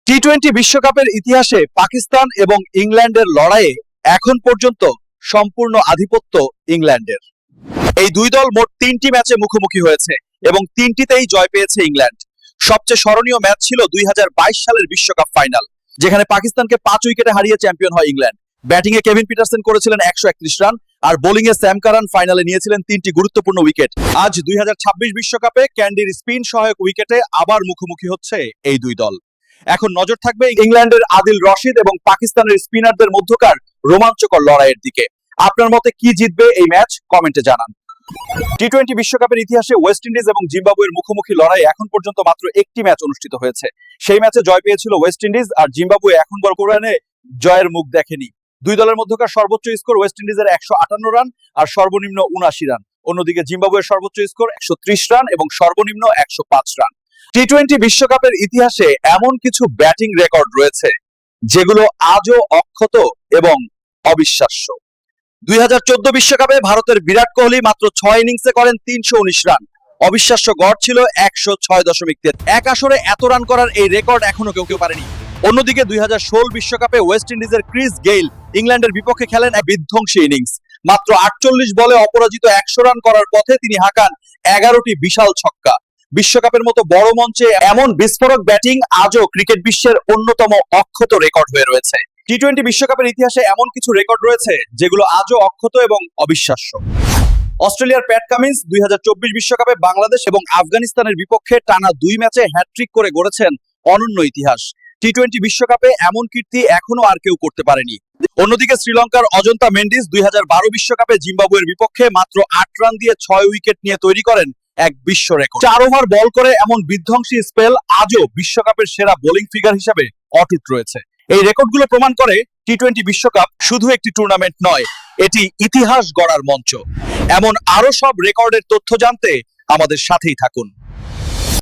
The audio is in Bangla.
টি-20 বিশ্বকাপের ইতিহাসে পাকিস্তান এবং ইংল্যান্ডের লড়াইয়ে এখন পর্যন্ত সম্পূর্ণ আধিপত্য ইংল্যান্ডের। এই দুই দল মোট 3টি ম্যাচে মুখোমুখি হয়েছে এবং 3টিতেই জয় পেয়েছে ইংল্যান্ড। সবচেয়ে স্মরণীয় ম্যাচ ছিল 2022 সালের বিশ্বকাপ ফাইনাল, যেখানে পাকিস্তানকে 5 উইকেটে হারিয়ে চ্যাম্পিয়ন হয় ইংল্যান্ড। ব্যাটিং এ কেভিন পিটারসেন করেছিলেন 131 রান, আর বোলিং এ স্যাম কারান ফাইনালে নিয়েছিলেন 3টি গুরুত্বপূর্ণ উইকেট। আজ 2026 বিশ্বকাপে ক্যান্ডির স্পিন সহায়ক উইকেটে আবার মুখোমুখি হচ্ছে এই দুই দল। এখন নজর থাকবে ইংল্যান্ডের আদিল রশিদ এবং পাকিস্তানের স্পিনারদের মধ্যকার রোমাঞ্চকর লড়াইয়ের দিকে। আপনার মতে কি জিতবে এই ম্যাচ? কমেন্টে জানান। টি-20 বিশ্বকাপের ইতিহাসে ওয়েস্ট ইন্ডিজ এবং জিম্বাবুয়ের মুখোমুখি লড়াই এখন পর্যন্ত মাত্র একটি ম্যাচ অনুষ্ঠিত হয়েছে। সেই ম্যাচে জয় পেয়েছিল ওয়েস্ট ইন্ডিজ, আর জিম্বাবুয়ে এখন বর্তমানে জয়ের মুখ দেখেনি। দুই দলের মধ্যকার সর্বোচ্চ স্কোর ওয়েস্ট ইন্ডিজের 158 রান আর সর্বনিম্ন 79 রান। অন্যদিকে জিম্বাবুয়ের সর্বোচ্চ স্কোর 130 রান এবং সর্বনিম্ন 105 রান। টি-20 বিশ্বকাপের ইতিহাসে এমন কিছু ব্যাটিং রেকর্ড রয়েছে যেগুলো আজও অক্ষত এবং অবিশ্বাস্য। 2014 বিশ্বকাপে ভারতের বিরাট কোহলি মাত্র 6 ইনিংসে করেন 319 রান। অবিশ্বাস্য গড় ছিল 106.3। এক আসরে এত রান করার এই রেকর্ড এখনো কেউ পারেনি। অন্যদিকে 2016 বিশ্বকাপে ওয়েস্ট ইন্ডিজের ক্রিস গেইল ইংল্যান্ডের বিপক্ষে খেলেন এক বিধ্বংসী ইনিংস। মাত্র 48 বলে অপরাজিত 100 রান করার পথে তিনি হাঁকান 11টি বিশাল ছক্কা। বিশ্বকাপের মতো বড় মঞ্চে এমন বিস্ফোরক ব্যাটিং আজও ক্রিকেট বিশ্বের অন্যতম অক্ষত রেকর্ড হয়ে রয়েছে। টি-20 বিশ্বকাপের ইতিহাসে এমন কিছু রেকর্ড রয়েছে যেগুলো আজও অক্ষত এবং অবিশ্বাস্য। অস্ট্রেলিয়ার প্যাট কামিন্স 2024 বিশ্বকাপে বাংলাদেশ এবং আফগানিস্তানের বিপক্ষে টানা 2 ম্যাচে হ্যাটট্রিক করে গড়েছেন অনন্য ইতিহাস। টি-20 বিশ্বকাপে এমন কীর্তি এখনো আর কেউ করতে পারেনি। অন্যদিকে শ্রীলঙ্কার অজন্তা মেন্ডিস 2012 বিশ্বকাপে জিম্বাবুয়ের বিপক্ষে মাত্র 8 রান দিয়ে 6 উইকেট নিয়ে তৈরি করেন এক বিশ্ব রেকর্ড। 4 ওভার বল করে এমন বিধ্বংসী স্পেল আজও বিশ্বকাপের সেরা বোলিং ফিগার হিসেবে অটুট রয়েছে। এই রেকর্ডগুলো প্রমাণ করে টি-20 বিশ্বকাপ শুধু একটি টুর্নামেন্ট নয়, এটি ইতিহাস গড়ার মঞ্চ। এমন আরো সব রেকর্ডের তথ্য জানতে আমাদের সাথেই থাকুন।